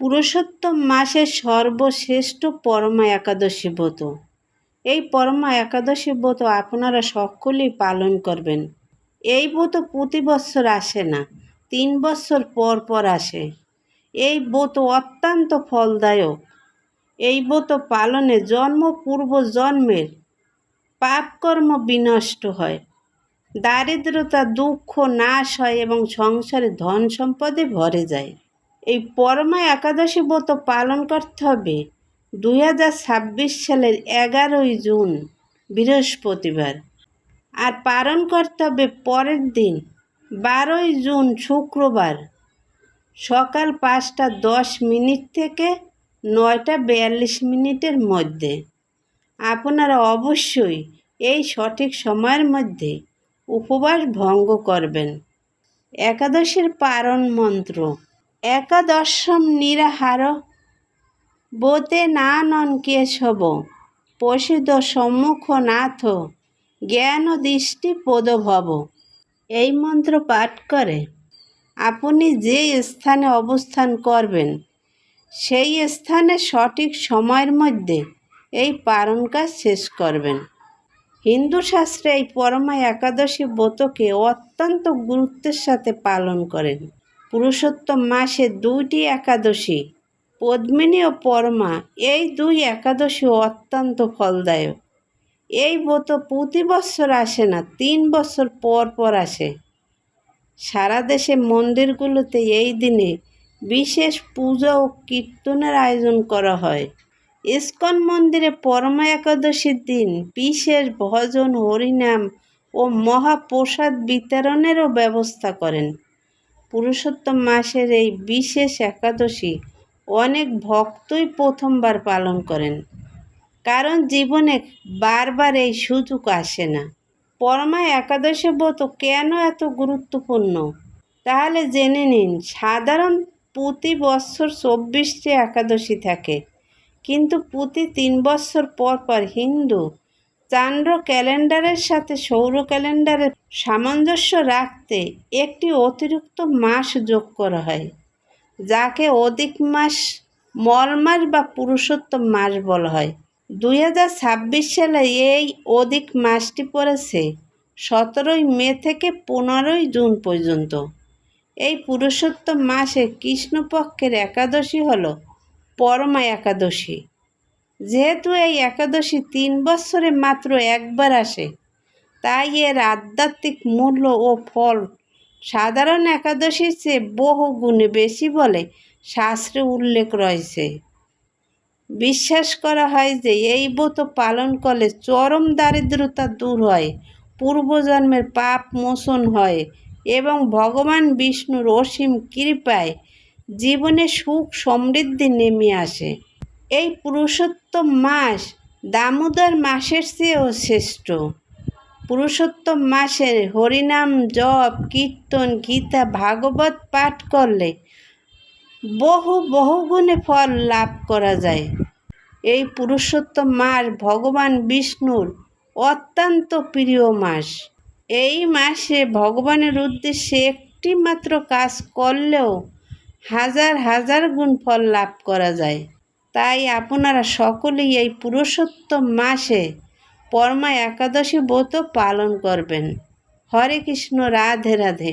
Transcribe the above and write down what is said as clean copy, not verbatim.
পুরুষোত্তম মাসের সর্বশ্রেষ্ঠ পরমা একাদশী ব্রত। এই পরমা একাদশী ব্রত আপনারা সকলেই পালন করবেন। এই ব্রত প্রতি বছর আসে না, 3 বছর পর পর আসে। এই ব্রত অত্যন্ত ফলদায়ক। এই ব্রত পালনে পূর্ব জন্মের পাপকর্ম বিনষ্ট হয়, দারিদ্রতা দুঃখ নাশ হয় এবং সংসারে ধন সম্পদে ভরে যায়। এই পরমা একাদশী ব্রত পালন করতে হবে 2026 সালের 11ই জুন বৃহস্পতিবার, আর পালন করতে হবে পরের দিন 12ই জুন শুক্রবার সকাল 5টা 10 মিনিট থেকে 9টা 42 মিনিটের মধ্যে। আপনারা অবশ্যই এই সঠিক সময়ের মধ্যে উপবাস ভঙ্গ করবেন। একাদশীর পারণ মন্ত্র: একাদশম নিরাহার বোতে নানন কেশব প্রসিদ্ধ সম্মুখ নাথ জ্ঞান দৃষ্টি পদভব। এই মন্ত্র পাঠ করে আপনি যে স্থানে অবস্থান করবেন সেই স্থানে সঠিক সময়ের মধ্যে এই পারণ কাজ শেষ করবেন। হিন্দু শাস্ত্রে এই পরমা একাদশী ব্রতকে অত্যন্ত গুরুত্বের সাথে পালন করেন। পুরুষোত্তম মাসে 2টি একাদশী, পদ্মিনী ও পরমা, এই 2 একাদশী অত্যন্ত ফলদায়ক। এই ব্রত প্রতি বছর আসে না, 3 বছর পর পর আসে। সারা দেশে মন্দিরগুলোতে এই দিনে বিশেষ পূজা ও কীর্তনের আয়োজন করা হয়। ইস্কন মন্দিরে পরমা একাদশীর দিন বিশেষ ভজন, হরিনাম ও মহাপ্রসাদ বিতরণেরও ব্যবস্থা করেন। পুরুষোত্তম মাসের এই বিশেষ একাদশী অনেক ভক্তই প্রথমবার পালন করেন, কারণ জীবনে বারবার এই সুযোগ আসে না। পরমা একাদশী ব্রত কেন এত গুরুত্বপূর্ণ তাহলে জেনে নিন। সাধারণ প্রতি বছর 24টি একাদশী থাকে, কিন্তু প্রতি 3 বছর পর পর হিন্দু চান্দ্র ক্যালেন্ডারের সাথে সৌর ক্যালেন্ডারের সামঞ্জস্য রাখতে একটি অতিরিক্ত মাস যোগ করা হয়, যাকে অধিক মাস, মল মাস বা পুরুষোত্তম মাস বলা হয়। 2026 সালে এই অধিক মাসটি পড়েছে 17ই মে থেকে 15ই জুন পর্যন্ত। এই পুরুষোত্তম মাসে কৃষ্ণপক্ষের একাদশী হল পরমা একাদশী। যেহেতু এই একাদশী 3 বছরে মাত্র একবার আসে, তাই এর আধ্যাত্মিক মূল্য ও ফল সাধারণ একাদশীর চেয়ে বহু গুণে বেশি বলে শাস্ত্রে উল্লেখ রয়েছে। বিশ্বাস করা হয় যে এই ব্রত পালন করলে চরম দারিদ্রতা দূর হয়, পূর্বজন্মের পাপ মোচন হয় এবং ভগবান বিষ্ণুর অসীম কৃপায় জীবনে সুখ সমৃদ্ধি নেমে আসে। এই পুরুষোত্তম মাস দামোদর মাসের চেয়েও শ্রেষ্ঠ। পুরুষোত্তম মাসে হরিনাম জপ, কীর্তন, গীতা, ভাগবত পাঠ করলে বহু গুণে ফল লাভ করা যায়। এই পুরুষোত্তম মাস ভগবান বিষ্ণুর অত্যন্ত প্রিয় মাস। এই মাসে ভগবানের উদ্দেশ্যে একটি মাত্র কাজ করলেও হাজার গুণ ফল লাভ করা যায়। তাই আপনারা সকলেই এই পুরুষোত্তম মাসে পরমা একাদশী ব্রত পালন করবেন। হরে কৃষ্ণ, রাধে রাধে।